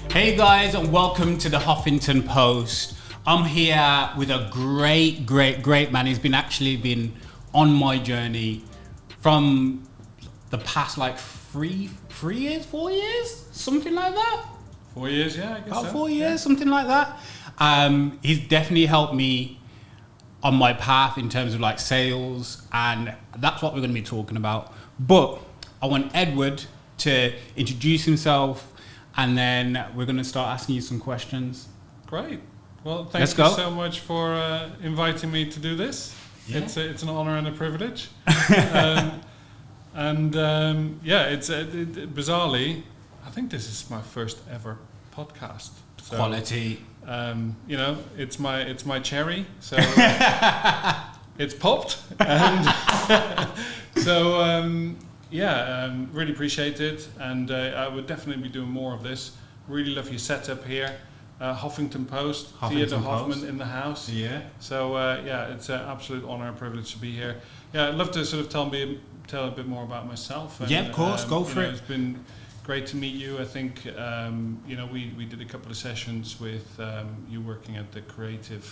Hey guys, and welcome to the Hoffington Post. I'm here with a great man. He's been on my journey from the past like 4 years, something like that. 4 years, yeah, I guess. About 4 years, something like that. He's definitely helped me on my path in terms of like sales, and that's what we're going to be talking about. But I want Edward to introduce himself, and then we're going to start asking you some questions. Great. Well, thank you so much for inviting me to do this. Yeah. It's an honor and a privilege. Bizarrely, I think this is my first ever podcast. So, quality. It's my cherry, so it's popped, and really appreciate it, and I would definitely be doing more of this. Really love your setup here. Huffington Post, Theodore Hoffman in the house. Yeah. So it's an absolute honor and privilege to be here. Yeah, I'd love to sort of tell a bit more about myself. And, of course, go for it. It's been great to meet you. I think we did a couple of sessions with you working at the Creatives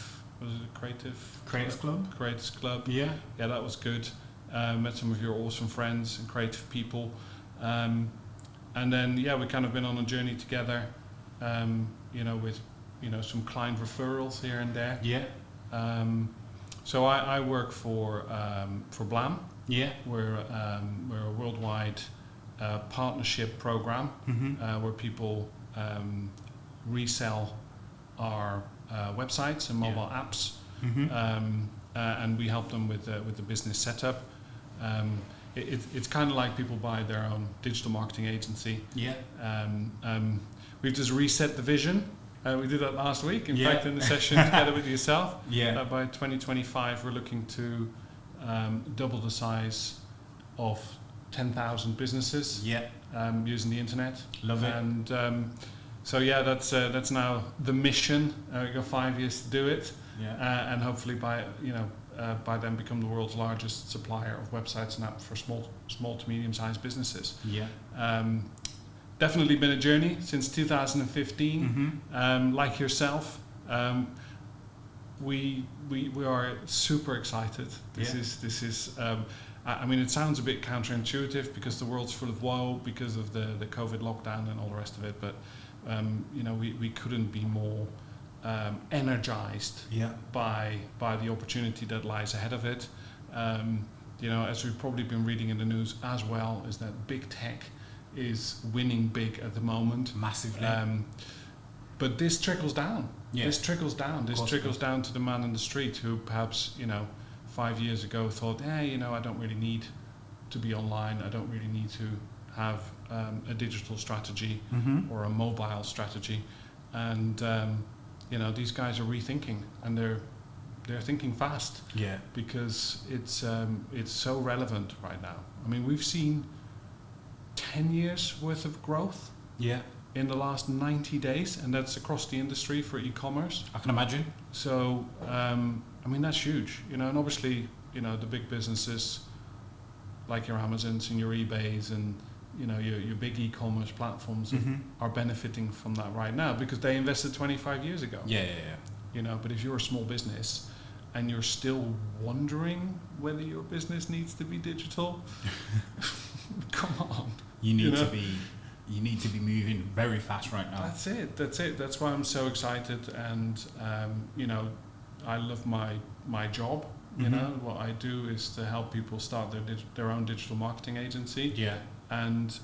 Club. Yeah, that was good. Met some of your awesome friends and creative people, and then we kind of been on a journey together. With some Kleijn referrals here and there. Yeah. So I work for Blam. Yeah. We're a worldwide partnership program where people resell our websites and mobile apps, and we help them with the business setup. It's kind of like people buy their own digital marketing agency. Yeah. We've just reset the vision. We did that last week, in fact, in the session together with yourself. Yeah. By 2025, we're looking to double the size of 10,000 businesses. Yeah. Using the internet. Love it. And that's now the mission. We've got 5 years to do it. Yeah. And hopefully by then become the world's largest supplier of websites and apps for small to medium-sized businesses. Yeah. Definitely been a journey since 2015. Like yourself, we are super excited. This is. I mean, it sounds a bit counterintuitive because the world's full of woe because of the COVID lockdown and all the rest of it. But we couldn't be more energized by the opportunity that lies ahead of it. As we've probably been reading in the news as well, is that big tech is winning big at the moment. Massively. But this trickles down. Yeah. This trickles down. This trickles down to the man in the street who perhaps, 5 years ago thought, I don't really need to be online. I don't really need to have a digital strategy or a mobile strategy. And, these guys are rethinking, and they're thinking fast. Yeah. Because it's so relevant right now. I mean, we've seen 10 years worth of growth in the last 90 days, and that's across the industry for e-commerce. I can imagine. So, that's huge, and obviously, the big businesses like your Amazons and your eBays and, your big e-commerce platforms are benefiting from that right now because they invested 25 years ago. Yeah. But if you're a small business and you're still wondering whether your business needs to be digital, come on. You need to be moving very fast right now. That's it. That's why I'm so excited, and I love my job. What I do is to help people start their own digital marketing agency. Yeah. And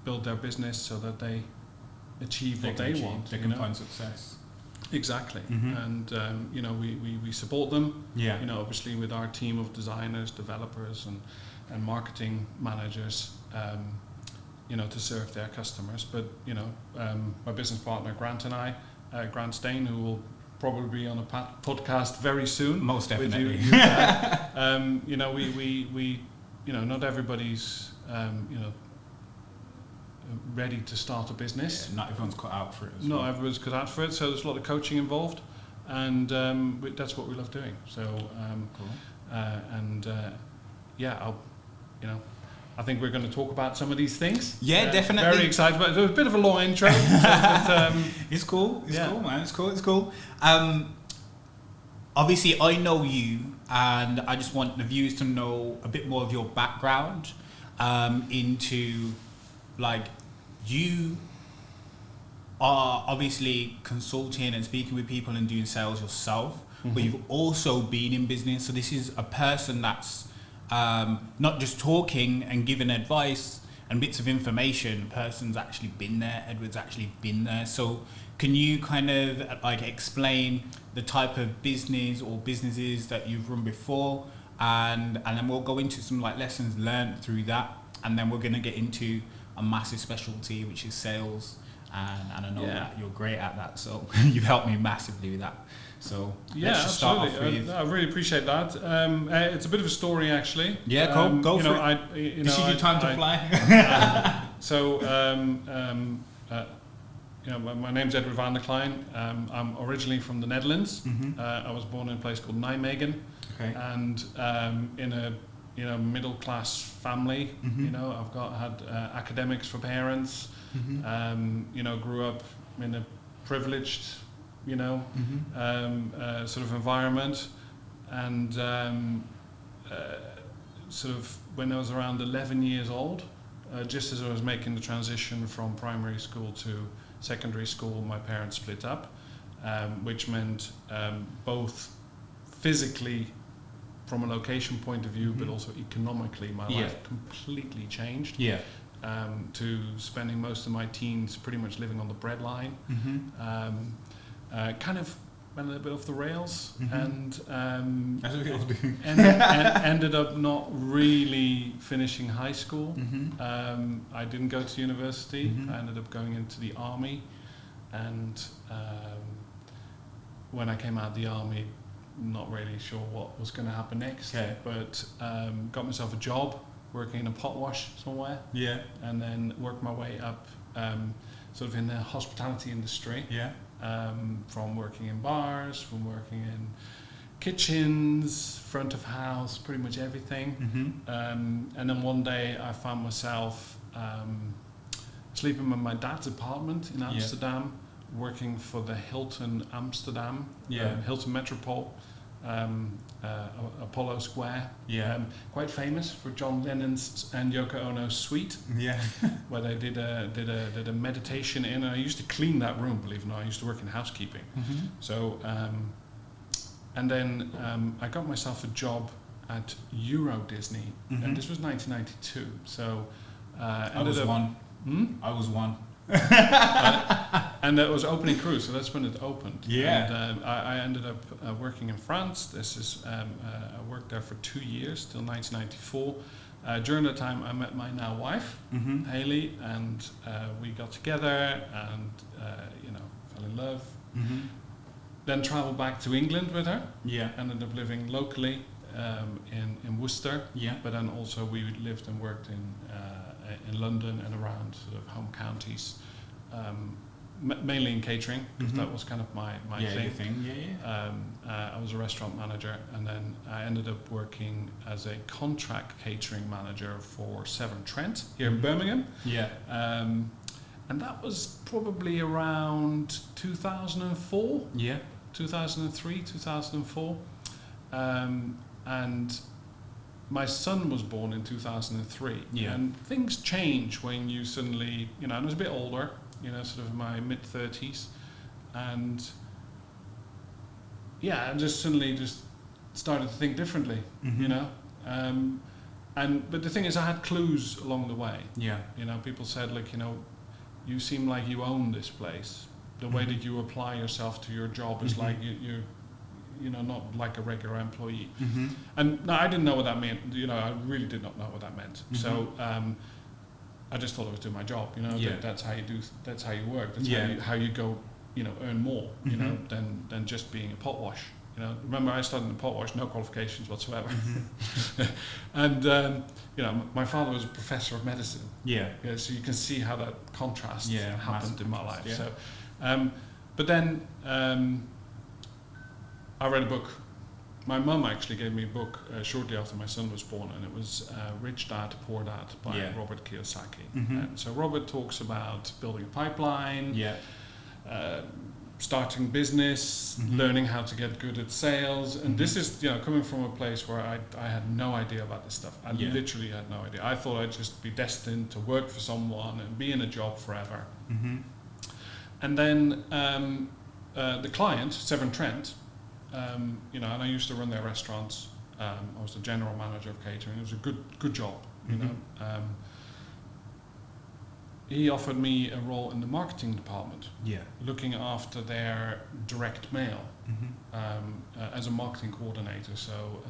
build their business so that they achieve what they want. They can find success. Exactly. And we support them. Yeah. Obviously with our team of designers, developers, and marketing managers, to serve their customers. But my business partner Grant and I, Grant Stain, who will probably be on a podcast very soon. Most definitely. With you. We not everybody's ready to start a business. Yeah, not everyone's cut out for it. Not everyone's cut out for it. So there's a lot of coaching involved, and that's what we love doing. So cool. I'll I think we're going to talk about some of these things. Yeah, definitely. Very excited about it. It was a bit of a long intro. But, it's cool. It's cool, man. It's cool. Obviously, I know you, and I just want the viewers to know a bit more of your background into, like, you are obviously consulting and speaking with people and doing sales yourself, but you've also been in business. So this is a person that's not just talking and giving advice and bits of information. The person's actually been there. Edward's actually been there. So can you kind of like explain the type of business or businesses that you've run before, and then we'll go into some like lessons learned through that, and then we're going to get into a massive specialty, which is sales. And I know that you're great at that, so you've helped me massively with that. So let's just start off with. I really appreciate that. It's a bit of a story, actually. Yeah, cool. Go for it. This is your time to fly. My name's Edward van der Kleijn. I'm originally from the Netherlands. I was born in a place called Nijmegen, and in a middle class family. I've had academics for parents. Grew up in a privileged, sort of environment, and sort of when I was around 11 years old, just as I was making the transition from primary school to secondary school, my parents split up, which meant both physically from a location point of view, but also economically, my life completely changed. To spending most of my teens pretty much living on the breadline. Kind of went a little bit off the rails, and ended up not really finishing high school. I didn't go to university. I ended up going into the army, and when I came out of the army, not really sure what was going to happen next, but got myself a job working in a pot wash somewhere, and then worked my way up sort of in the hospitality industry, from working in bars, from working in kitchens, front of house, pretty much everything. And then one day I found myself sleeping in my dad's apartment in Amsterdam, working for the Hilton Amsterdam, Hilton Metropole, Apollo Square, quite famous for John Lennon's and Yoko Ono's suite, where they did a meditation in. And I used to clean that room, believe it or not. I used to work in housekeeping. So, and then I got myself a job at Euro Disney, and this was 1992. So I was one. I was one. And it was opening cruise, so that's when it opened. And I ended up working in France. I worked there for 2 years till 1994. During that time, I met my now wife, Haley, and we got together and fell in love. Then traveled back to England with her. Ended up living locally in Worcester. But then also we lived and worked in London and around sort of home counties, mainly in catering, because that was kind of my thing. I was a restaurant manager, and then I ended up working as a contract catering manager for Severn Trent here in Birmingham. And that was probably around 2004. 2003, 2004. And my son was born in 2003, and things change when you suddenly, I was a bit older, sort of in my mid-30s, and I just suddenly started to think differently, but the thing is, I had clues along the way. People said, you seem like you own this place. The way that you apply yourself to your job is like you're not like a regular employee. And no, I didn't know what that meant. I really did not know what that meant. So I just thought I was doing my job. That's how you do. That's how you work. That's how you go. Earn more. Than just being a pot wash. Remember, I started in the pot wash, no qualifications whatsoever. And my father was a professor of medicine. So you can see how that contrast happened in my life. So, but then. I read a book my mum actually gave me a book shortly after my son was born, and it was Rich Dad, Poor Dad by Robert Kiyosaki. And so Robert talks about building a pipeline, starting business, learning how to get good at sales. And this is, coming from a place where I had no idea about this stuff. I literally had no idea. I thought I'd just be destined to work for someone and be in a job forever. And then the client, Severn Trent, and I used to run their restaurants. I was the general manager of catering. It was a good job, you know. He offered me a role in the marketing department, looking after their direct mail as a marketing coordinator. So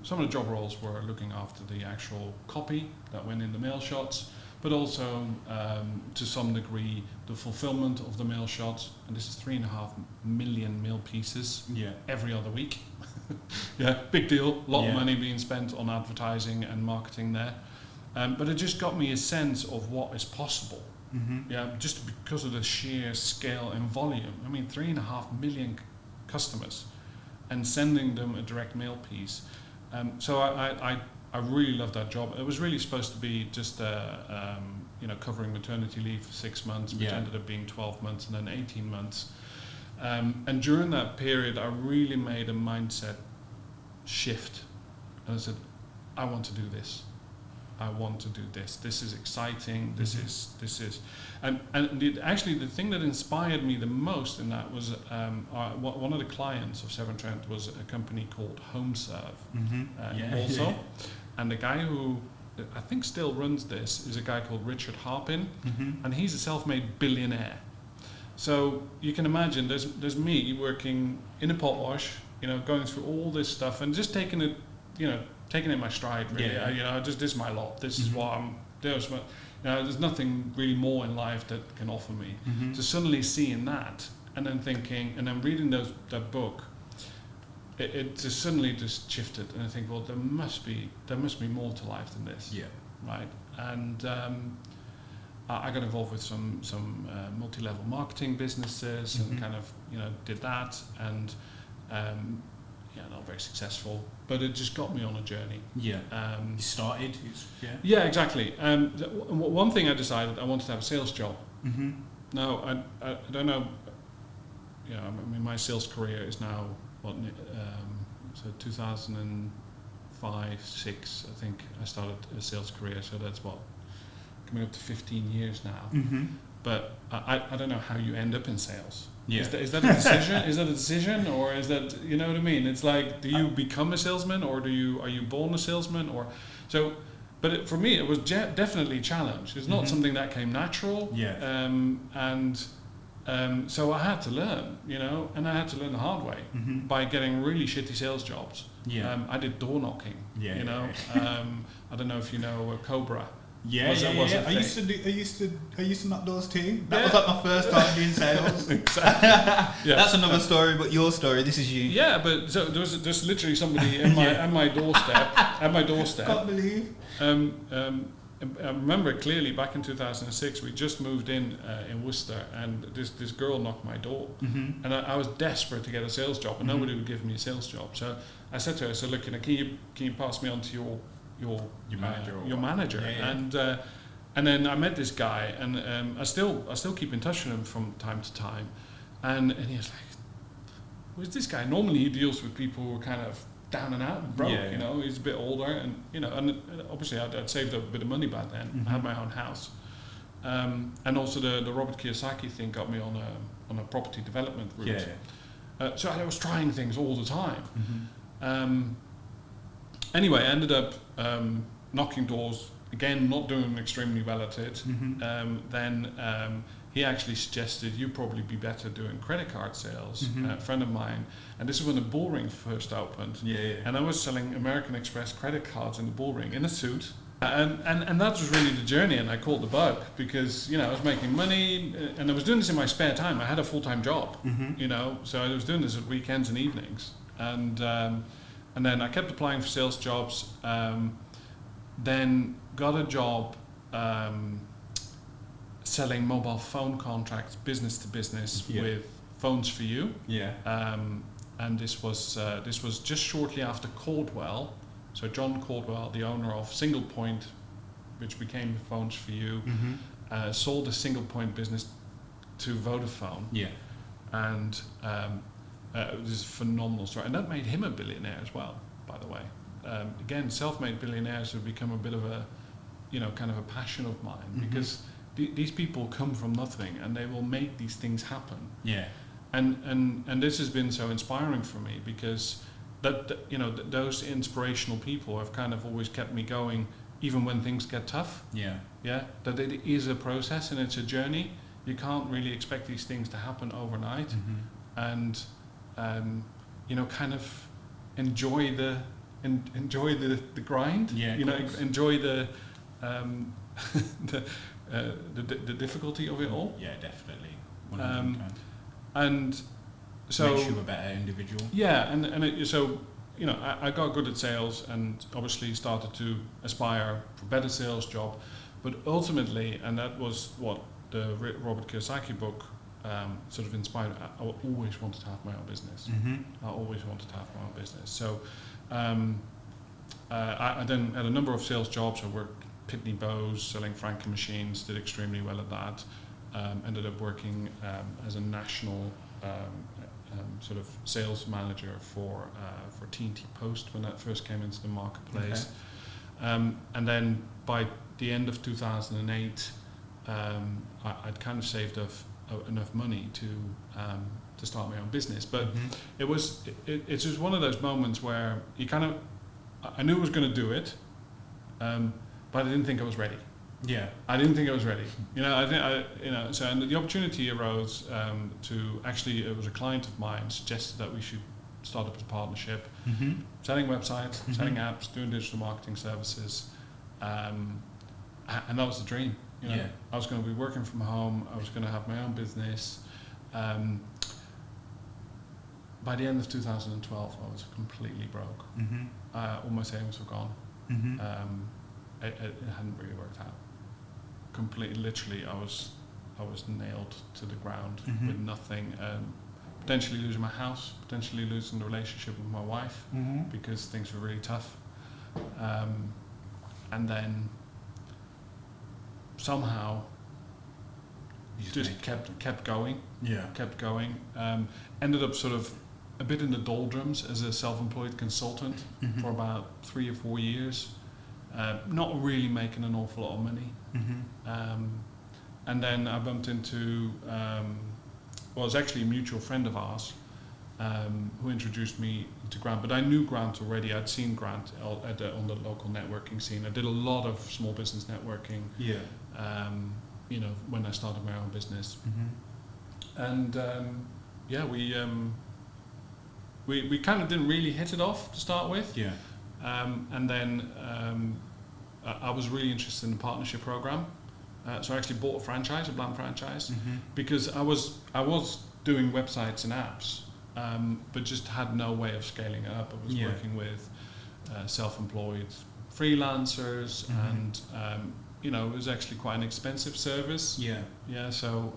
some of the job roles were looking after the actual copy that went in the mail shots, but also to some degree the fulfillment of the mail shots. And this is 3.5 million mail pieces every other week. Big deal. A lot of money being spent on advertising and marketing there. But it just got me a sense of what is possible. Just because of the sheer scale and volume. I mean, 3.5 million customers, and sending them a direct mail piece. So I really loved that job. It was really supposed to be just covering maternity leave for 6 months, which ended up being 12 months and then 18 months. And during that period, I really made a mindset shift. And I said, I want to do this. I want to do this. This is exciting. This is, and actually the thing that inspired me the most in that was one of the clients of Severn Trent was a company called HomeServe also, and the guy who I think still runs this is a guy called Richard Harpin, and he's a self-made billionaire. So you can imagine there's me working in a pot wash, going through all this stuff and just taking it in my stride, really. This is my lot. This is what I'm doing. There's nothing really more in life that can offer me. So suddenly seeing that, and then thinking, and then reading that book, it just suddenly just shifted. And I think, well, there must be more to life than this. Right. And I got involved with some multi-level marketing businesses and kind of did that, and not very successful, but it just got me on a journey. You started. Exactly. One thing I decided, I wanted to have a sales job. Now I don't know. I mean, my sales career is now so 2005, 6. I think I started a sales career. So that's coming up to 15 years now. But I don't know how you end up in sales. Is that a decision? Is that a decision, or is that, you know what I mean? It's like, do you become a salesman, or are you born a salesman, or so? But for me, it was definitely a challenge. It's not something that came natural. So I had to learn, and I had to learn the hard way by getting really shitty sales jobs. I did door knocking. I don't know if you know Cobra. I used to knock doors too. That was like my first time doing sales. That's another story, but your story. This is you. But so there's literally somebody at my doorstep. Can't believe. I remember it clearly. Back in 2006, we just moved in Worcester, and this girl knocked my door, and I was desperate to get a sales job, and nobody would give me a sales job. So I said to her, "So look, can you pass me on to your manager?" And then I met this guy, and I still keep in touch with him from time to time, and he was like, "Who's this guy?" Normally he deals with people who are kind of down and out and broke. He's a bit older, and and obviously I'd saved up a bit of money back then. I had my own house, and also the Robert Kiyosaki thing got me on a property development route. So I was trying things all the time. Anyway, I ended up knocking doors, again, not doing extremely well at it. Then he actually suggested, you'd probably be better doing credit card sales. A friend of mine, and this is when the Bull Ring first opened. And I was selling American Express credit cards in the Bull Ring in a suit. And that was really the journey, and I caught the bug because, I was making money, and I was doing this in my spare time. I had a full-time job, so I was doing this at weekends and evenings. And then I kept applying for sales jobs, then got a job selling mobile phone contracts business to business with Phones for You. and this was just shortly after Caldwell. So John Caldwell, the owner of Single Point, which became Phones for You, sold a Single Point business to Vodafone. Yeah. And this is a phenomenal story, and that made him a billionaire as well, by the way. Again, self-made billionaires have become a bit of a, kind of a passion of mine, because these people come from nothing and they will make these things happen. Yeah. And this has been so inspiring for me, because those inspirational people have kind of always kept me going, even when things get tough. Yeah. Yeah. That it is a process and it's a journey. You can't really expect these things to happen overnight, and kind of enjoy the grind. Yeah. Enjoy the the difficulty of it all. Yeah, definitely. And so makes you a better individual. Yeah, I got good at sales and obviously started to aspire for better sales job, but ultimately, and that was what the Robert Kiyosaki book sort of inspired. I always wanted to have my own business. I always wanted to have my own business. So I then had a number of sales jobs. I worked Pitney Bowes selling Franken machines, did extremely well at that. Ended up working as a national sort of sales manager for TNT Post when that first came into the marketplace. Okay. And then by the end of 2008, I'd kind of saved enough money to start my own business. But it's just one of those moments where I knew I was going to do it, but I didn't think I was ready. Yeah, I didn't think I was ready. So and the opportunity arose to actually, it was a client of mine suggested that we should start up a partnership, selling websites, selling apps, doing digital marketing services, and that was the dream. I was going to be working from home. I was going to have my own business. By the end of 2012, I was completely broke. All my savings were gone. It hadn't really worked out. Completely, literally, I was nailed to the ground with nothing. Potentially losing my house, potentially losing the relationship with my wife because things were really tough. And then somehow just kept going. Yeah, kept going. Ended up sort of a bit in the doldrums as a self-employed consultant for about 3 or 4 years. Not really making an awful lot of money. And then I bumped into, it was actually a mutual friend of ours who introduced me to Grant. But I knew Grant already. I'd seen Grant on the local networking scene. I did a lot of small business networking. Yeah. When I started my own business. And we kind of didn't really hit it off to start with. Yeah. And then I was really interested in the partnership program. So I actually bought a Blam franchise, because I was doing websites and apps, but just had no way of scaling it up. I was working with self-employed freelancers, and it was actually quite an expensive service. Yeah. So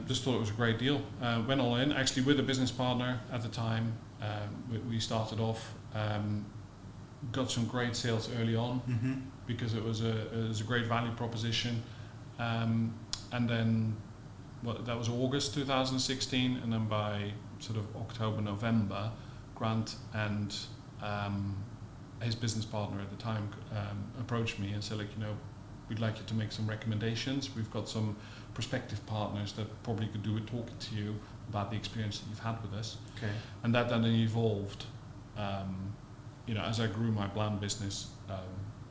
just thought it was a great deal. Went all in, actually with a business partner at the time. We started off, got some great sales early on because it was a great value proposition, and then that was August 2016, and then by sort of October, November, Grant and his business partner at the time approached me and said, we'd like you to make some recommendations. We've got some prospective partners that probably could do with talking to you about the experience that you've had with us. Okay. And that then evolved, as I grew my Blam business,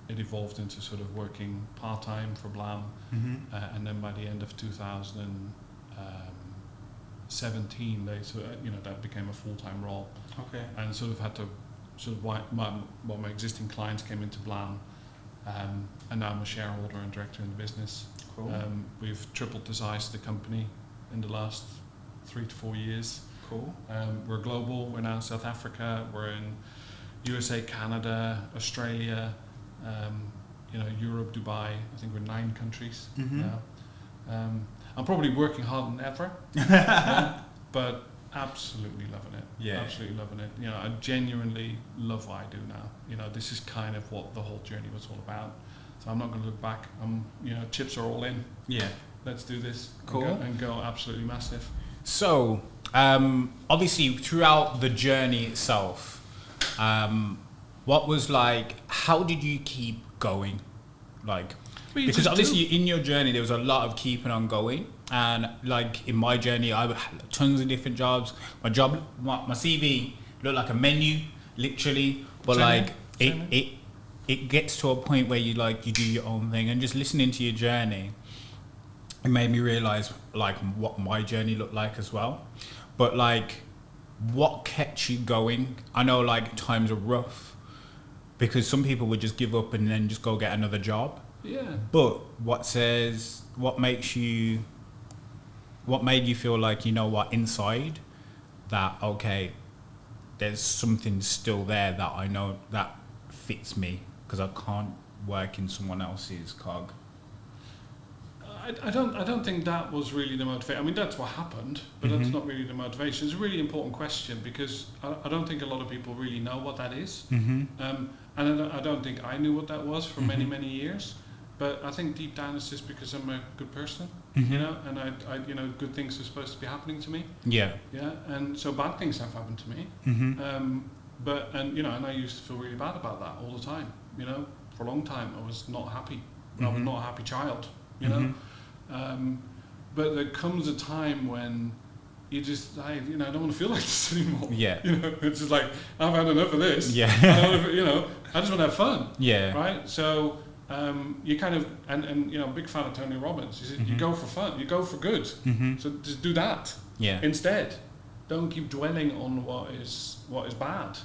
it evolved into sort of working part-time for Blam, and then by the end of 2017, that became a full-time role. Okay. And sort of had to my existing clients came into Blam, and now I'm a shareholder and director in the business. Cool. We've tripled the size of the company in the last 3 to 4 years. Cool. We're global. We're now in South Africa. We're in USA, Canada, Australia, Europe, Dubai. I think we're 9 countries now. I'm probably working harder than ever. but absolutely loving it. Yeah. Absolutely loving it. You know, I genuinely love what I do now. You know, this is kind of what the whole journey was all about. So I'm not going to look back. You know, chips are all in. Yeah. Let's do this. Cool. And go absolutely massive. So, obviously, throughout the journey itself, what was like? How did you keep going? Like, because obviously in your journey there was a lot of keeping on going, and like in my journey I had tons of different jobs. My CV looked like a menu, literally, but like it gets to a point where you do your own thing, and just listening to your journey, it made me realize like what my journey looked like as well. But like, what kept you going? I know like times are rough because some people would just give up and then just go get another job. Yeah. But what made you feel like, you know what, inside that, okay, there's something still there that I know that fits me, because I can't work in someone else's cog? I don't think that was really the motivation. I mean, that's what happened, but that's not really the motivation. It's a really important question, because I don't think a lot of people really know what that is. And I don't think I knew what that was for many, many years. But I think deep down it's just because I'm a good person, you know, and I you know, good things are supposed to be happening to me. Yeah. Yeah. And so bad things have happened to me. And you know, and I used to feel really bad about that all the time. You know, for a long time I was not happy. I was not a happy child. You know. But there comes a time when you just, I don't want to feel like this anymore. Yeah. You know, it's just like, I've had enough of this. Yeah. You know, I just want to have fun. Yeah. Right. So. You kind of, and you know, big fan of Tony Robbins. He said, you go for fun, you go for good. So just do that. Yeah. Instead, don't keep dwelling on what is bad.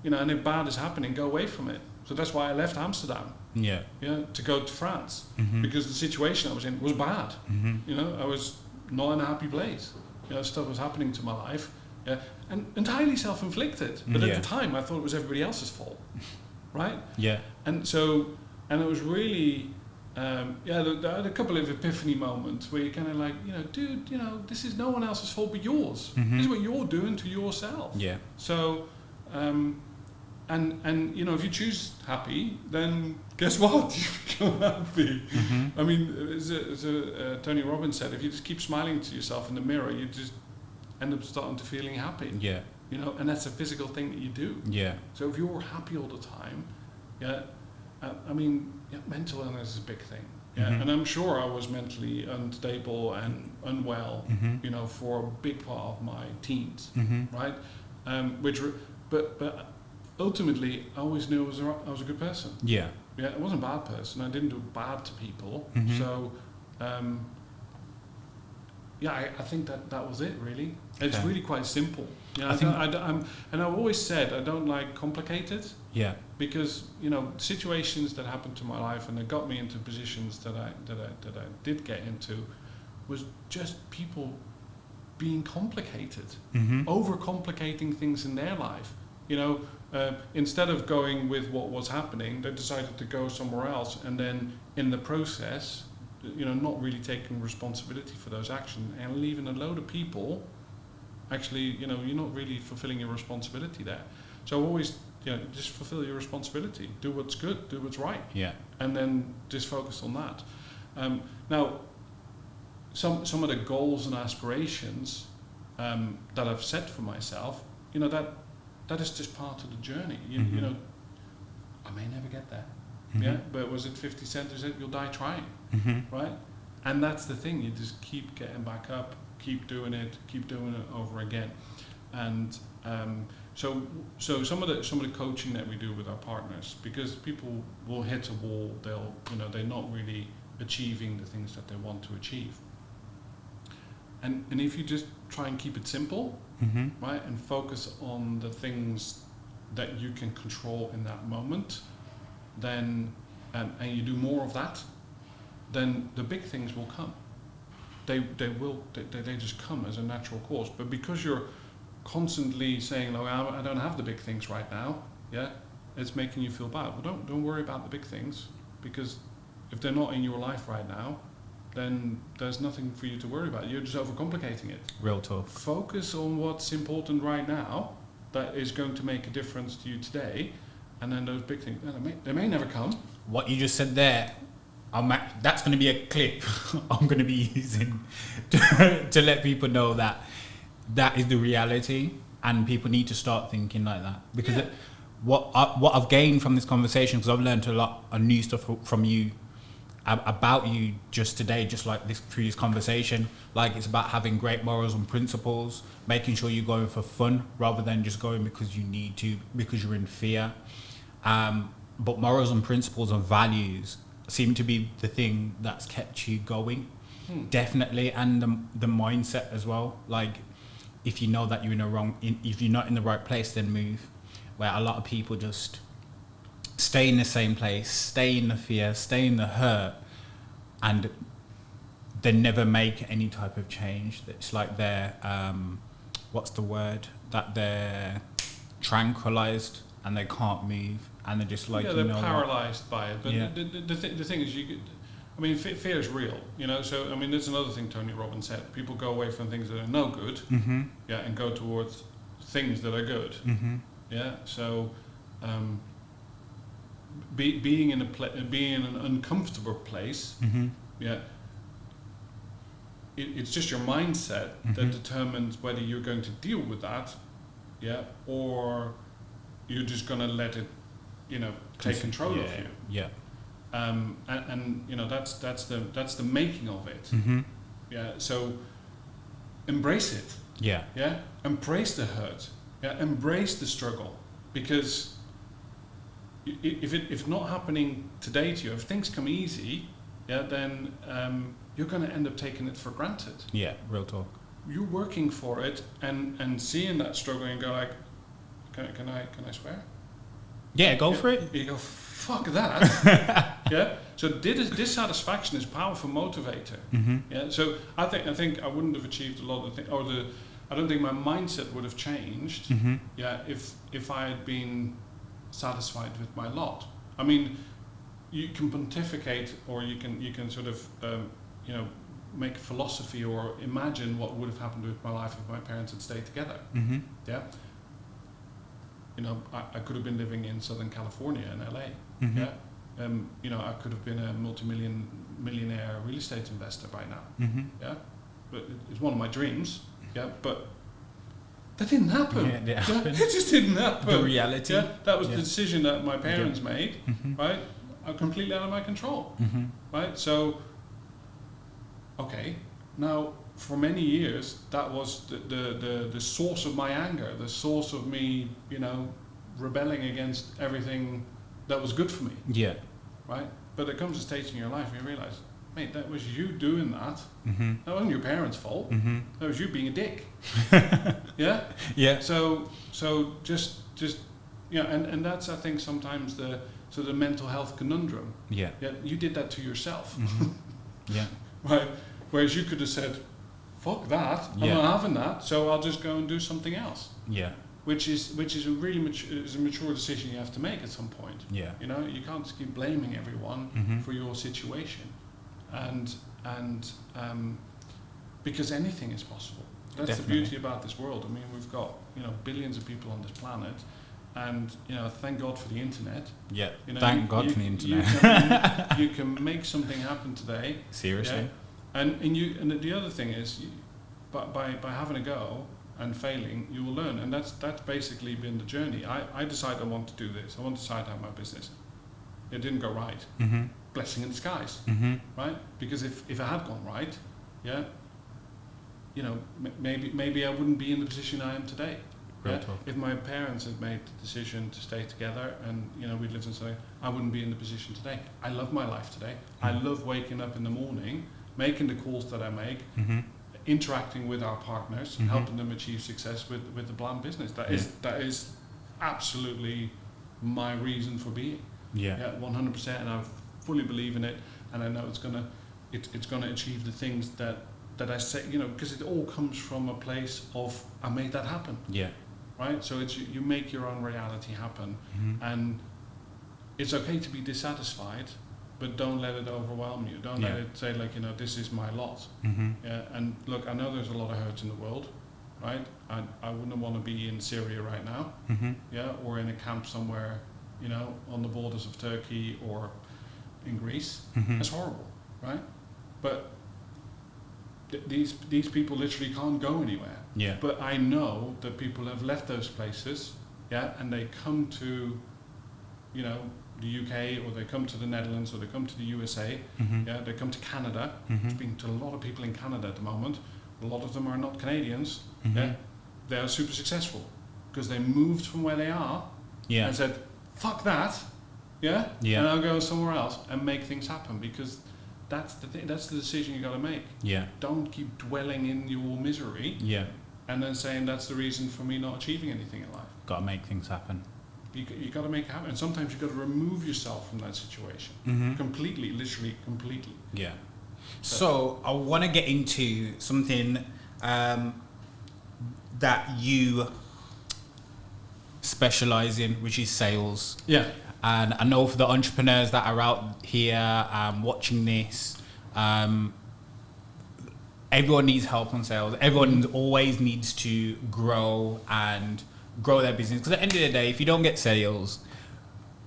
You know, and if bad is happening, go away from it. So that's why I left Amsterdam. Yeah. Yeah. To go to France, because the situation I was in was bad. You know, I was not in a happy place. You know, stuff was happening to my life. Yeah. And entirely self-inflicted. But at the time, I thought it was everybody else's fault. Right. Yeah. And so. And it was really, I had a couple of epiphany moments where you're kind of like, you know, dude, you know, this is no one else's fault but yours. This is what you're doing to yourself. Yeah. So, and you know, if you choose happy, then guess what? You become happy. I mean, as Tony Robbins said, if you just keep smiling to yourself in the mirror, you just end up starting to feeling happy. Yeah. You know, and that's a physical thing that you do. Yeah. So if you're happy all the time, I mean, mental illness is a big thing. Yeah, and I'm sure I was mentally unstable and unwell, you know, for a big part of my teens, right? But ultimately, I always knew I was a good person. Yeah. Yeah, I wasn't a bad person. I didn't do bad to people. So, I think that was it, really. It's really quite simple. You know, and I've always said I don't like complicated. Yeah. Because, you know, situations that happened to my life and that got me into positions that I did get into was just people being complicated, overcomplicating things in their life. You know, instead of going with what was happening, they decided to go somewhere else, and then in the process, you know, not really taking responsibility for those actions and leaving a load of people. Actually, you know, you're not really fulfilling your responsibility there. So always, you know, just fulfill your responsibility. Do what's good. Do what's right. Yeah. And then just focus on that. Now, some of the goals and aspirations that I've set for myself, you know, that is just part of the journey. You know, I may never get there. Yeah. But was it 50 Cent who said, "You'll die trying," right? And that's the thing. You just keep getting back up. Keep doing it over again, and so some of the coaching that we do with our partners, because people will hit a wall, they're not really achieving the things that they want to achieve, and if you just try and keep it simple, right, and focus on the things that you can control in that moment, then and you do more of that, then the big things will come. They just come as a natural course. But because you're constantly saying, "Oh, I don't have the big things right now," yeah, it's making you feel bad. Well, don't worry about the big things, because if they're not in your life right now, then there's nothing for you to worry about. You're just overcomplicating it. Real talk. Focus on what's important right now that is going to make a difference to you today, and then those big things, they may never come. What you just said there, that's going to be a clip I'm going to be using to let people know that is the reality, and people need to start thinking like that. Because what I've gained from this conversation, because I've learned a lot of new stuff from you, about you just today, just like this previous conversation. Like, it's about having great morals and principles, making sure you're going for fun rather than just going because you need to, because you're in fear. But morals and principles and values seem to be the thing that's kept you going, definitely, and the mindset as well. Like, if you know that you're if you're not in the right place, then move. Where a lot of people just stay in the same place, stay in the fear, stay in the hurt, and they never make any type of change. It's like they're, what's the word? That they're tranquilized and they can't move, and they're just like, they're paralyzed by it. But the thing is, fear is real, So, there's another thing Tony Robbins said. People go away from things that are no good, and go towards things that are good. So, being in an uncomfortable place, it's just your mindset that determines whether you're going to deal with that, or you're just going to let it, take control of you. That's the making of it. So embrace it. Embrace the hurt. Embrace the struggle, because if it's not happening today to you, if things come easy, then you're going to end up taking it for granted. Real talk. You're working for it and seeing that struggle and go like, can I swear? Go for it. You go, fuck that. So dissatisfaction is a powerful motivator. So I think I wouldn't have achieved a lot of things, I don't think my mindset would have changed. If I had been satisfied with my lot. You can pontificate, or you can sort of make philosophy or imagine what would have happened with my life if my parents had stayed together. I could have been living in Southern California in LA. I could have been a millionaire real estate investor by now. But it's one of my dreams. But that didn't happen. It just didn't happen. The reality. That was the decision that my parents made, right? Completely out of my control, right? So, okay, now for many years that was the source of my anger, the source of me, rebelling against everything that was good for me. Right? But there comes a stage in your life where you realise, mate, that was you doing that. That wasn't your parents' fault. That was you being a dick. So just and that's, I think, sometimes the mental health conundrum. You did that to yourself. Right. Whereas you could have said, fuck that, I'm not having that, so I'll just go and do something else. Which is a really mature decision you have to make at some point. You can't just keep blaming everyone for your situation. And because anything is possible. That's the beauty about this world. We've got billions of people on this planet, and thank God for the internet. Thank God for the internet. You can make something happen today. Seriously. And the other thing is, by having a go and failing, you will learn, and that's basically been the journey. I decided I want to do this. I want to start out my business. It didn't go right. Blessing in disguise, right? Because if it had gone right, maybe I wouldn't be in the position I am today. If my parents had made the decision to stay together and we lived in something, I wouldn't be in the position today. I love my life today. I love waking up in the morning, making the calls that I make, interacting with our partners, helping them achieve success with the Bland business. That is absolutely my reason for being. 100%, and I fully believe in it, and I know it's gonna achieve the things that I say, because it all comes from a place of I made that happen. Right. So it's you make your own reality happen, and it's okay to be dissatisfied, but don't let it overwhelm you. Don't let it say like, this is my lot. Yeah, and look, I know there's a lot of hurt in the world, right? I wouldn't want to be in Syria right now, or in a camp somewhere, on the borders of Turkey or in Greece. That's horrible, right? But these people literally can't go anywhere. Yeah. But I know that people have left those places, and they come to, the UK, or they come to the Netherlands, or they come to the USA, they come to Canada. Speaking to a lot of people in Canada at the moment. A lot of them are not Canadians. They are super successful because they moved from where they are and said, "Fuck that, and I'll go somewhere else and make things happen." Because that's the thing. That's the decision you got to make. Yeah. Don't keep dwelling in your misery. Yeah. And then saying that's the reason for me not achieving anything in life. Got to make things happen. You got to make it happen. And sometimes you got to remove yourself from that situation completely, literally completely. Yeah. So I want to get into something that you specialize in, which is sales. Yeah. And I know for the entrepreneurs that are out here watching this, everyone needs help on sales. Everyone always needs to grow their business. Because at the end of the day, if you don't get sales,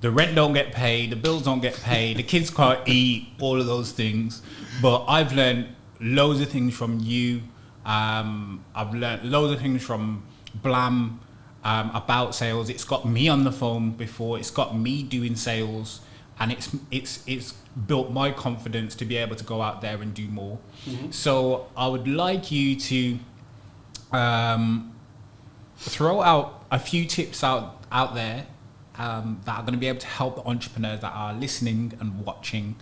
the rent don't get paid, the bills don't get paid, the kids can't eat, all of those things. But I've learned loads of things from you. I've learned loads of things from Blam about sales. It's got me on the phone before. It's got me doing sales, and it's built my confidence to be able to go out there and do more. So I would like you to throw out a few tips out there that are going to be able to help the entrepreneurs that are listening and watching.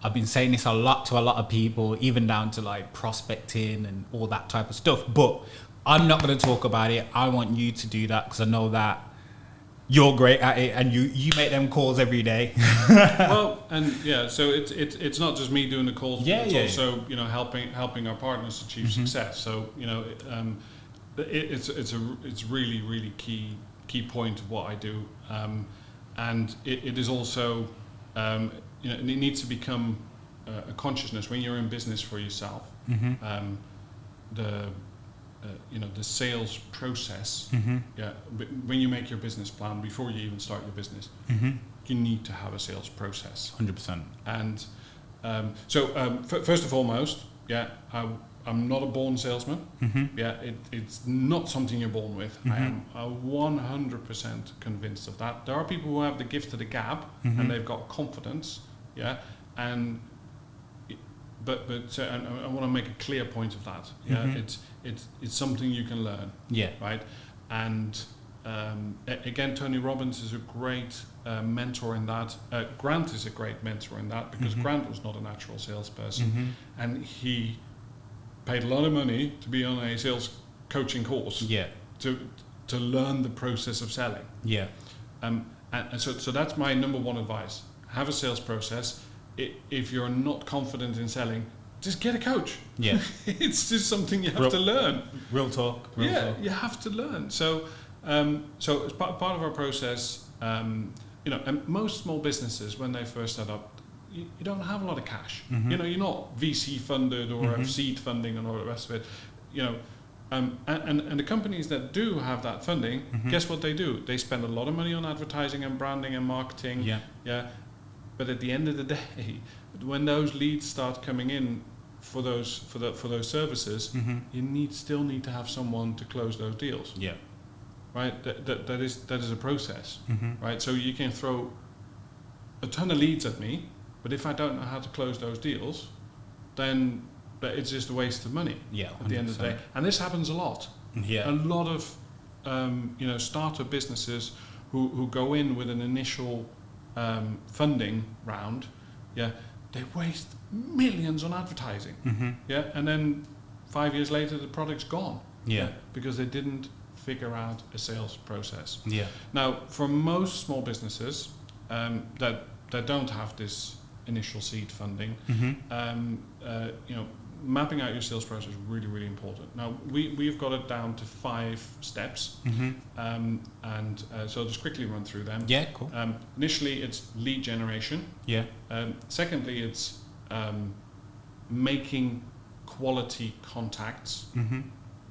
I've been saying this a lot to a lot of people, even down to like prospecting and all that type of stuff. But I'm not going to talk about it. I want you to do that because I know that you're great at it and you make them calls every day. Well, and so it's not just me doing the calls. It's also helping our partners achieve success. So it's really, really key point of what I do, and it is also it needs to become a consciousness when you're in business for yourself. The sales process. When you make your business plan before you even start your business, you need to have a sales process. 100%. And first and foremost, I'm not a born salesman. It's not something you're born with. I am 100% convinced of that. There are people who have the gift of the gab and they've got confidence. And I want to make a clear point of that. It's something you can learn. Right. And again, Tony Robbins is a great mentor in that. Grant is a great mentor in that because Grant was not a natural salesperson, and he paid a lot of money to be on a sales coaching course. To learn the process of selling. And so that's my number one advice. Have a sales process. If you're not confident in selling, just get a coach. It's just something you have to learn. Real talk. You have to learn. So as part of our process, and most small businesses when they first set up, you don't have a lot of cash. You're not VC funded or have seed funding and all the rest of it. And the companies that do have that funding, guess what they do? They spend a lot of money on advertising and branding and marketing. But at the end of the day, when those leads start coming in for those services, you still need to have someone to close those deals. Right. That is a process. Right. So you can throw a ton of leads at me, but if I don't know how to close those deals, then it's just a waste of money. At the end of the day, and this happens a lot. A lot of startup businesses who go in with an initial funding round, they waste millions on advertising, and then 5 years later the product's gone, because they didn't figure out a sales process. Now, for most small businesses that don't have this initial seed funding, mapping out your sales process is really, really important. Now, we've got it down to 5 steps, and so I'll just quickly run through them. Yeah, cool. Initially, it's lead generation. Yeah. Secondly, it's making quality contacts,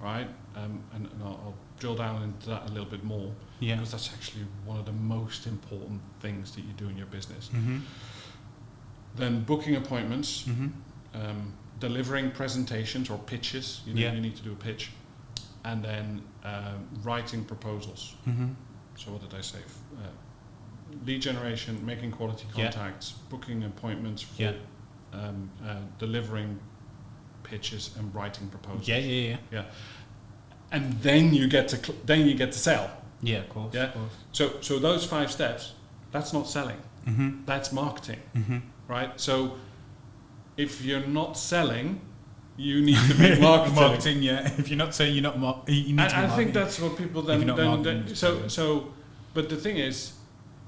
right? And I'll drill down into that a little bit more, because that's actually one of the most important things that you do in your business. Then booking appointments, delivering presentations or pitches. You need to do a pitch, and then writing proposals. So what did I say? Lead generation, making quality contacts, booking appointments for delivering pitches and writing proposals. Yeah. And then you get to sell. Yeah, of course. Yeah. Of course. So those 5 steps, that's not selling. That's marketing. Right? So if you're not selling, you need to be marketing. Marketing, yeah. If you're not saying you're not you need to be I think that's what people then so but the thing is,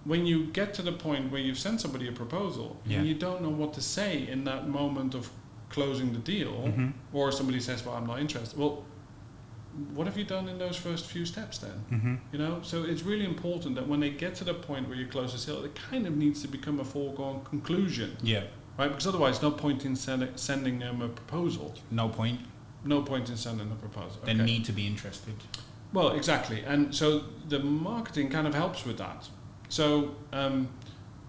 when you get to the point where you've sent somebody a proposal and you don't know what to say in that moment of closing the deal, or somebody says, well, I'm not interested. Well, what have you done in those first few steps then? You know, so it's really important that when they get to the point where you close the sale, it kind of needs to become a foregone conclusion. Yeah. Right? Because otherwise, no point in sending them a proposal. No point in sending a proposal. They need to be interested. Well, exactly. And so the marketing kind of helps with that. So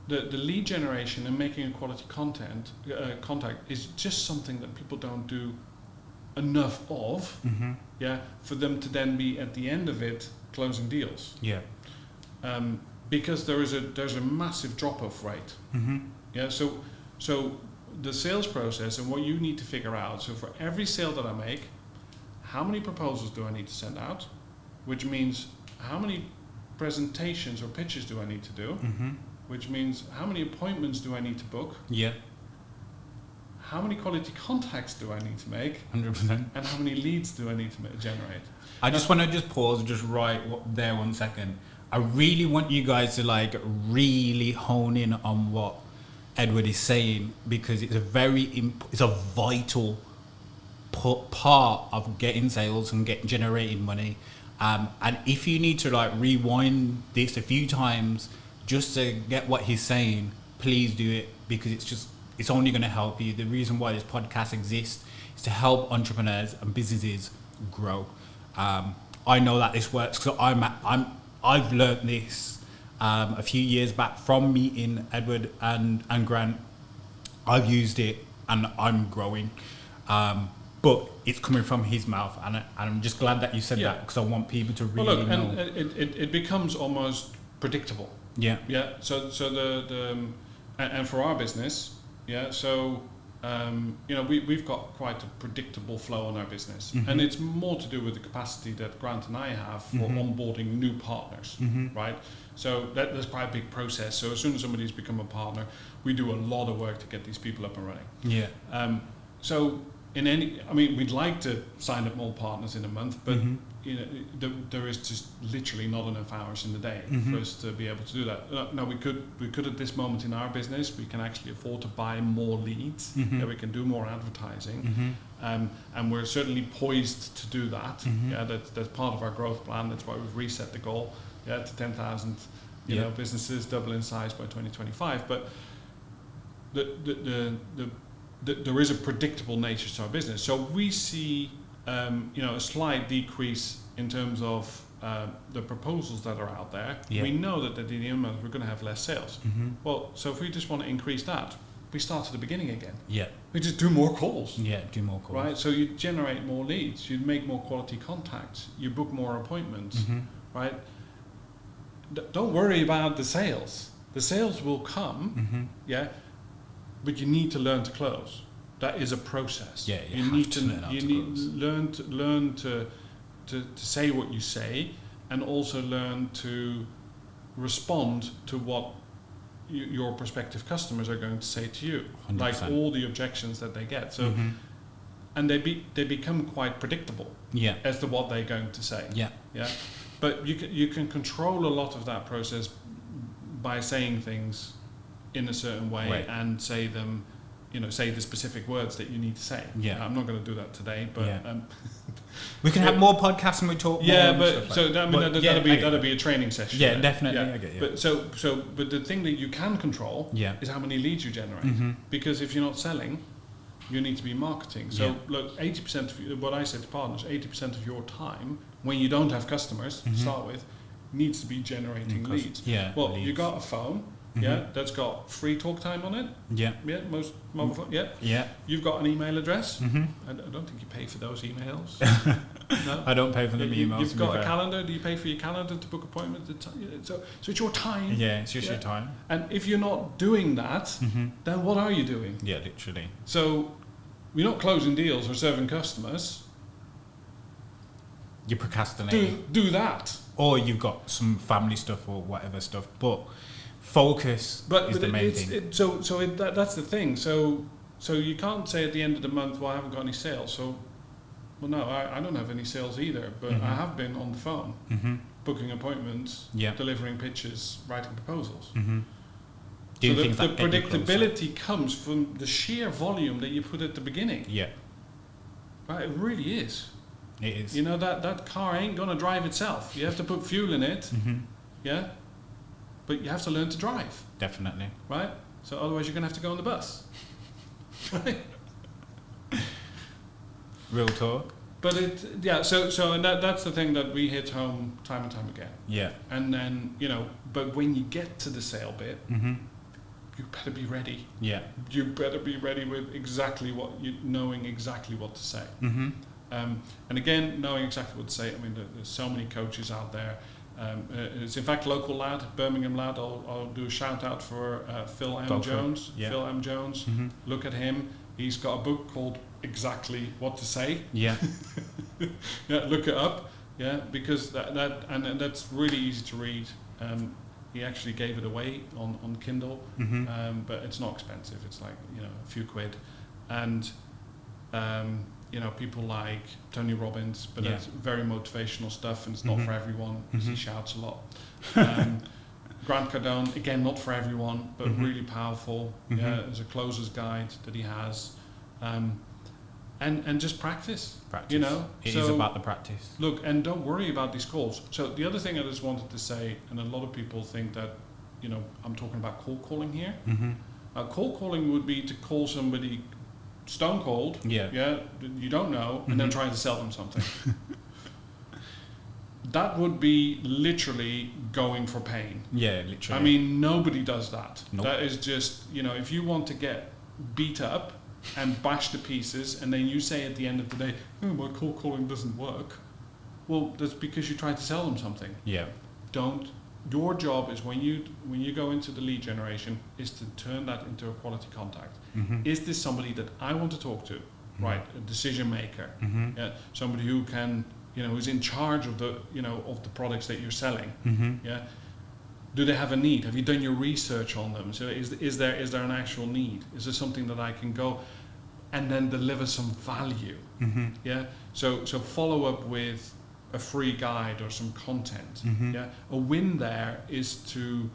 the lead generation and making a quality contact is just something that people don't do enough of, for them to then be at the end of it closing deals. Yeah. Because there's a massive drop-off rate. Yeah. So the sales process and what you need to figure out. So for every sale that I make, how many proposals do I need to send out? Which means how many presentations or pitches do I need to do? Which means how many appointments do I need to book? Yeah. How many quality contacts do I need to make? 100%. And how many leads do I need to generate? I just want to pause right there 1 second. I really want you guys to really hone in on what Edward is saying, because it's a vital part of getting sales and generating money. And if you need to rewind this a few times just to get what he's saying, please do it, because it's only going to help you. The reason why this podcast exists is to help entrepreneurs and businesses grow. I know that this works because I've learned this a few years back from meeting Edward and Grant. I've used it and I'm growing. But it's coming from his mouth, and I'm just glad that you said that, because I want people to really know. And it becomes almost predictable. Yeah. Yeah. So and for our business, so we've got quite a predictable flow on our business, and it's more to do with the capacity that Grant and I have for onboarding new partners, right? So that's quite a big process. So as soon as somebody's become a partner, we do a lot of work to get these people up and running. Yeah. So we'd like to sign up more partners in a month, but there is just literally not enough hours in the day for us to be able to do that. No, we could at this moment in our business, we can actually afford to buy more leads, that we can do more advertising, and we're certainly poised to do that. Yeah, that's part of our growth plan. That's why we've reset the goal, to 10,000 businesses, double in size by 2025. But there is a predictable nature to our business. So we see a slight decrease in terms of the proposals that are out there. Yeah. We know that at the end of the month we're going to have less sales. Well, so if we just want to increase that, we start at the beginning again. Yeah. We just do more calls. Yeah, do more calls. Right? So you generate more leads, you make more quality contacts, you book more appointments, right? Don't worry about the sales. The sales will come, but you need to learn to close. That is a process. Yeah, you need to learn to say what you say, and also learn to respond to what your prospective customers are going to say to you, 100%. Like all the objections that they get. So, and they become quite predictable. Yeah. As to what they're going to say. Yeah. Yeah. But you can control a lot of that process by saying things in a certain way, and say them say the specific words that you need to say. Yeah. I'm not going to do that today, but we can have more podcasts and we talk. Yeah, more but and stuff so like that. that'll be a training session. Yeah, then. definitely. Yeah. I get you. But the thing that you can control is how many leads you generate. Mm-hmm. Because if you're not selling, you need to be marketing. So look, 80% of what I say to partners, 80% of your time when you don't have customers to start with needs to be generating leads. Yeah. Well, leads. you got a phone. That's got free talk time on it. Yeah. Yeah, most mobile phone. Yeah. Yeah. You've got an email address. Mm-hmm. I don't think you pay for those emails. No. I don't pay for them emails. You've got a calendar. Do you pay for your calendar to book appointments? So it's your time. Yeah, it's just your time. And if you're not doing that, then what are you doing? Yeah, literally. So we're not closing deals or serving customers. You're procrastinating. Do that. Or you've got some family stuff or whatever stuff, but focus is the main thing. That's the thing. So you can't say at the end of the month, well, I haven't got any sales. So, well, no, I don't have any sales either, but I have been on the phone, booking appointments, delivering pitches, writing proposals. Doing so things the that get you predictability comes from the sheer volume that you put at the beginning. Yeah. Right, it really is. It is. You know, that car ain't going to drive itself. You have to put fuel in it, yeah? But you have to learn to drive. Definitely. Right? So otherwise you're going to have to go on the bus. Right? Real talk. But and that's the thing that we hit home time and time again. Yeah. And then, but when you get to the sale bit, you better be ready. Yeah. You better be ready with knowing exactly what to say. And again, knowing exactly what to say. I mean, there's so many coaches out there. It's in fact local lad, Birmingham lad. I'll do a shout out for Phil M. Jones. Yeah. Phil M. Jones. Look at him. He's got a book called Exactly What to Say. Yeah. Yeah, look it up. Yeah, because and that's really easy to read. He actually gave it away on Kindle, but it's not expensive. It's like a few quid, and people like Tony Robbins, but it's very motivational stuff, and it's not for everyone because he shouts a lot. Grant Cardone, again, not for everyone, but really powerful. Yeah, there's a closer's guide that he has, and just practice. Practice. It is about the practice. Look, and don't worry about these calls. So the other thing I just wanted to say, and a lot of people think that, I'm talking about cold calling here. Cold calling would be to call somebody stone cold, you don't know, and then trying to sell them something. That would be literally going for pain. Yeah, literally. I mean, nobody does that. Nope. That is just, if you want to get beat up and bashed to pieces, and then you say at the end of the day, oh, my cold calling doesn't work. Well, that's because you tried to sell them something. Yeah. Your job is when you go into the lead generation is to turn that into a quality contact. Is this somebody that I want to talk to? Right, a decision maker. Yeah, somebody who can, who's in charge of the, of the products that you're selling. Yeah. Do they have a need? Have you done your research on them? So is there an actual need? Is there something that I can go and then deliver some value? Yeah. So follow up with a free guide or some content. Yeah. A win there is to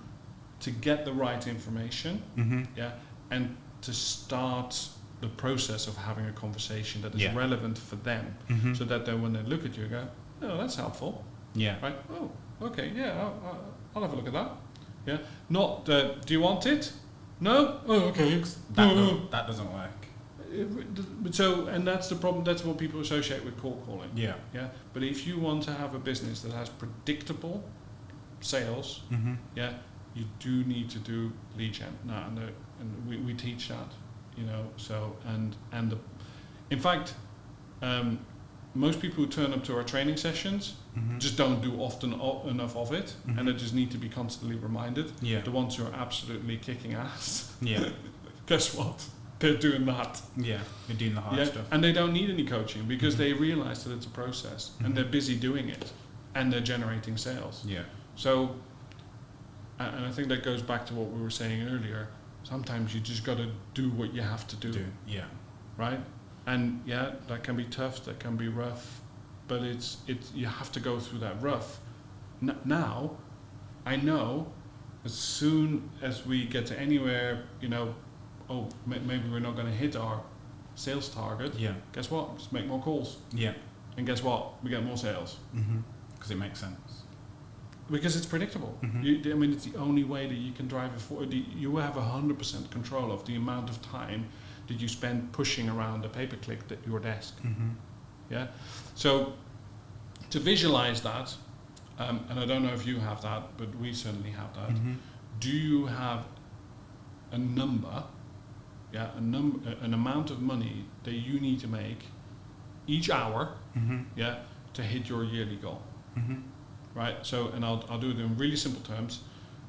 get the right information. Yeah. And to start the process of having a conversation that is relevant for them, so that then when they look at you, go, oh, that's helpful. Yeah. Right. Oh, okay. Yeah. I'll have a look at that. Yeah. Not, do you want it? No. Oh, okay. That doesn't work. So, and that's the problem. That's what people associate with cold calling. Yeah. Yeah. But if you want to have a business that has predictable sales, you do need to do lead gen. Now, and we teach that, So in fact, most people who turn up to our training sessions just don't do often enough of it, and they just need to be constantly reminded. Yeah. The ones who are absolutely kicking ass. Yeah. Guess what? They're doing that. Yeah, they're doing the hard stuff. And they don't need any coaching because they realize that it's a process and they're busy doing it and they're generating sales. Yeah. So, and I think that goes back to what we were saying earlier. Sometimes you just got to do what you have to do. Yeah. Right? And that can be tough, that can be rough, but it's you have to go through that rough. Now, I know as soon as we get to anywhere, oh, maybe we're not going to hit our sales target. Yeah. Guess what? Just make more calls. Yeah. And guess what? We get more sales. Because it makes sense. Because it's predictable. I mean, it's the only way that you can drive it forward. You will have 100% control of the amount of time that you spend pushing around a pay-per-click at your desk. Yeah. So to visualize that, and I don't know if you have that, but we certainly have that. Do you have a number, an amount of money that you need to make each hour, to hit your yearly goal? Right. So, and I'll do it in really simple terms.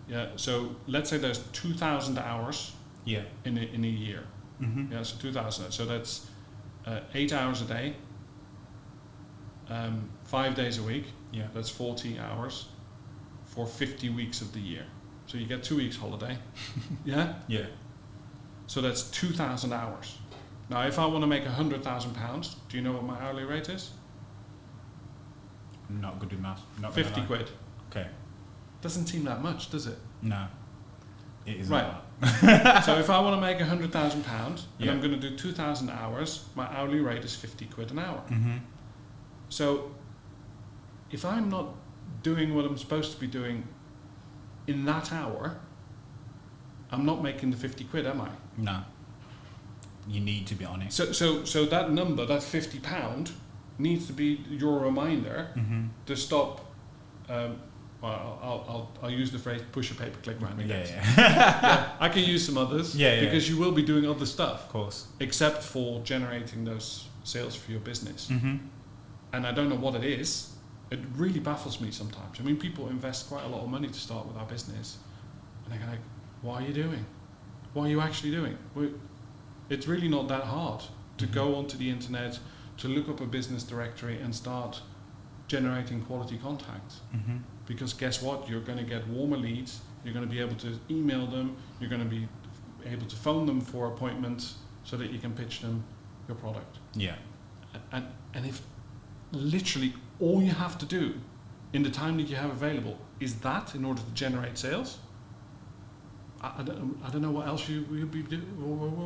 Yeah. So let's say there's 2,000 hours. Yeah. In a year. Yeah. So 2,000. So that's 8 hours a day. 5 days a week. Yeah. That's 40 hours for 50 weeks of the year. So you get 2 weeks holiday. Yeah. Yeah. So that's 2,000 hours. Now, if I want to make £100,000, do you know what my hourly rate is? Not good with math. Not 50 quid. Okay. Doesn't seem that much, does it? No. It isn't. Right. So if I want to make £100,000 and I'm going to do 2,000 hours, my hourly rate is 50 quid an hour. So if I'm not doing what I'm supposed to be doing in that hour, I'm not making the 50 quid, am I? No. You need to be honest. So that number, that £50, needs to be your reminder to stop. I'll use the phrase "push a pay-per-click" round again. Yeah. I can use some others. Because you will be doing other stuff, of course, except for generating those sales for your business. And I don't know what it is. It really baffles me sometimes. I mean, people invest quite a lot of money to start with our business, and they're like, "What are you doing? What are you actually doing?" It's really not that hard to go onto the internet, to look up a business directory and start generating quality contacts. Because guess what? You're going to get warmer leads. You're going to be able to email them. You're going to be able to phone them for appointments so that you can pitch them your product. Yeah. And if literally all you have to do in the time that you have available is that in order to generate sales, I don't know what else you would be doing.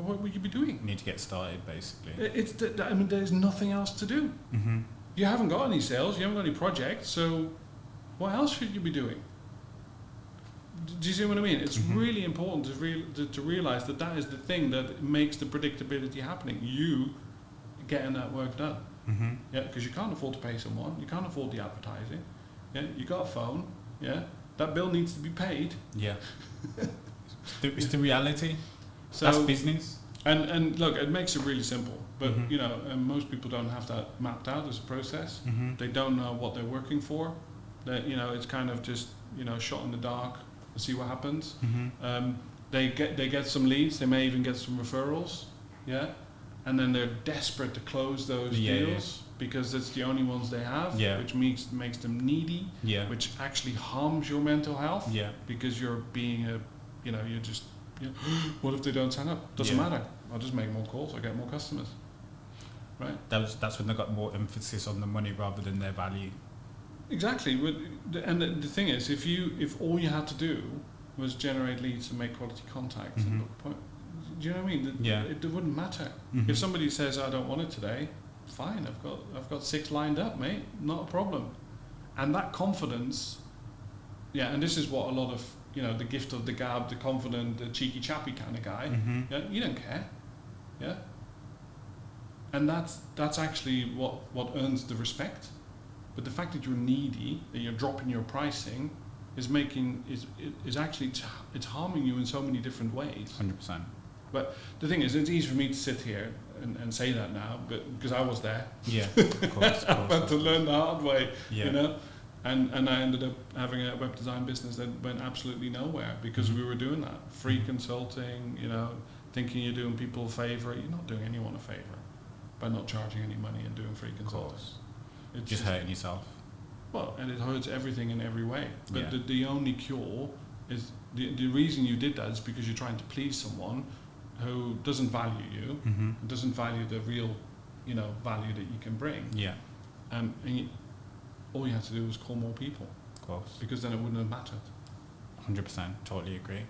What would you be doing? You need to get started, basically. I mean, there's nothing else to do. You haven't got any sales. You haven't got any projects. So, what else should you be doing? Do you see what I mean? It's really important to realize that is the thing that makes the predictability happening. You getting that work done. Yeah, because you can't afford to pay someone. You can't afford the advertising. Yeah, you got a phone. Yeah, that bill needs to be paid. Yeah. It's the reality. So, that's business. And look, it makes it really simple. But you know, and most people don't have that mapped out as a process. They don't know what they're working for. That it's kind of just shot in the dark to see what happens. They get some leads. They may even get some referrals. Yeah, and then they're desperate to close those deals because it's the only ones they have. Which makes them needy. Which actually harms your mental health. Because you're being you're just. What if they don't sign up? Doesn't matter. I'll just make more calls. I get more customers. Right. That's when they got more emphasis on the money rather than their value. Exactly. And the thing is, if all you had to do was generate leads and make quality contacts, do you know what I mean? It wouldn't matter. If somebody says I don't want it today, fine. I've got 6 lined up, mate. Not a problem. And that confidence. Yeah. And this is what a lot of the gift of the gab, the confident, the cheeky chappy kind of guy. You don't care. Yeah. And that's actually what earns the respect. But the fact that you're needy, that you're dropping your pricing, is actually it's harming you in so many different ways. 100%. But the thing is, it's easy for me to sit here and say that now, but because I was there. Yeah, of course. I've had to learn the hard way. And I ended up having a web design business that went absolutely nowhere because we were doing that. Free consulting, thinking you're doing people a favor. You're not doing anyone a favor by not charging any money and doing free consulting. It's just hurting yourself. Well, and it hurts everything in every way. But the only cure is, the reason you did that is because you're trying to please someone who doesn't value you, doesn't value the real, value that you can bring. Yeah. And all you have to do is call more people. Of course. Because then it wouldn't have mattered. 100%, totally agree.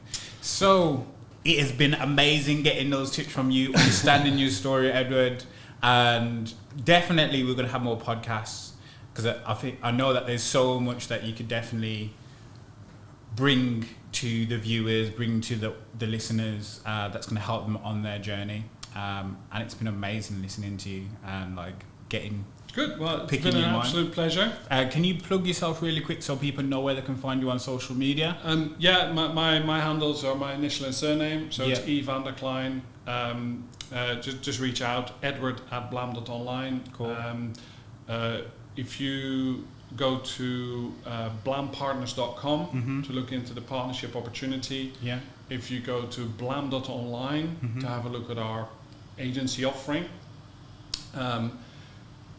So, it has been amazing getting those tips from you, understanding your story, Edward. And definitely we're going to have more podcasts, because I know that there's so much that you could definitely bring to the viewers, bring to the listeners, that's going to help them on their journey. And it's been amazing listening to you and like getting... Good. Well, it's been an absolute pleasure. Can you plug yourself really quick so people know where they can find you on social media? My handles are my initial and surname, so it's E. van der Kleijn. Just reach out, edward@blam.online. Cool. If you go to blampartners.com Mm-hmm. to look into the partnership opportunity. Yeah. If you go to blam.online Mm-hmm. to have a look at our agency offering.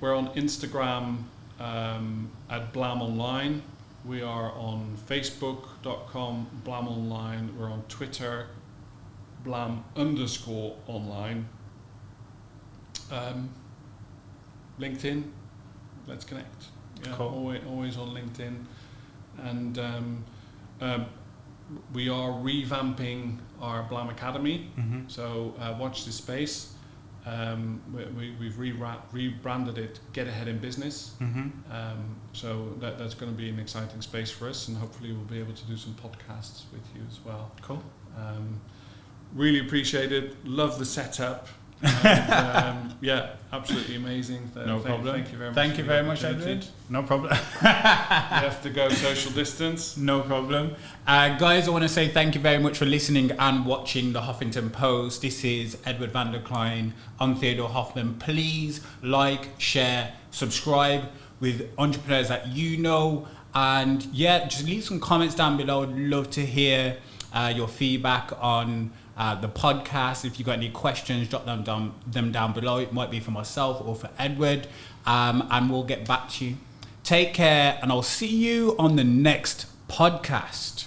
We're on Instagram at Blam Online. We are on Facebook.com Blam Online. We're on Twitter Blam_online. LinkedIn, let's connect. Yeah, cool. always on LinkedIn. And we are revamping our Blam Academy. Mm-hmm. So watch this space. We've rebranded it Get Ahead in Business. Mm-hmm. So that's going to be an exciting space for us, and hopefully we'll be able to do some podcasts with you as well. Cool. Really appreciate it. Love the setup. And, absolutely amazing. No problem. Thank you very much. Thank you very much, Edward. No problem. You have to go social distance. No problem. Guys, I want to say thank you very much for listening and watching the Huffington Post. This is Edward van der Kleijn. I'm Theodore Hoffman. Please like, share, subscribe with entrepreneurs that you know. And just leave some comments down below. I'd love to hear your feedback on the podcast. If you've got any questions, drop them down below. It might be for myself or for Edward, and we'll get back to you. Take care, and I'll see you on the next podcast.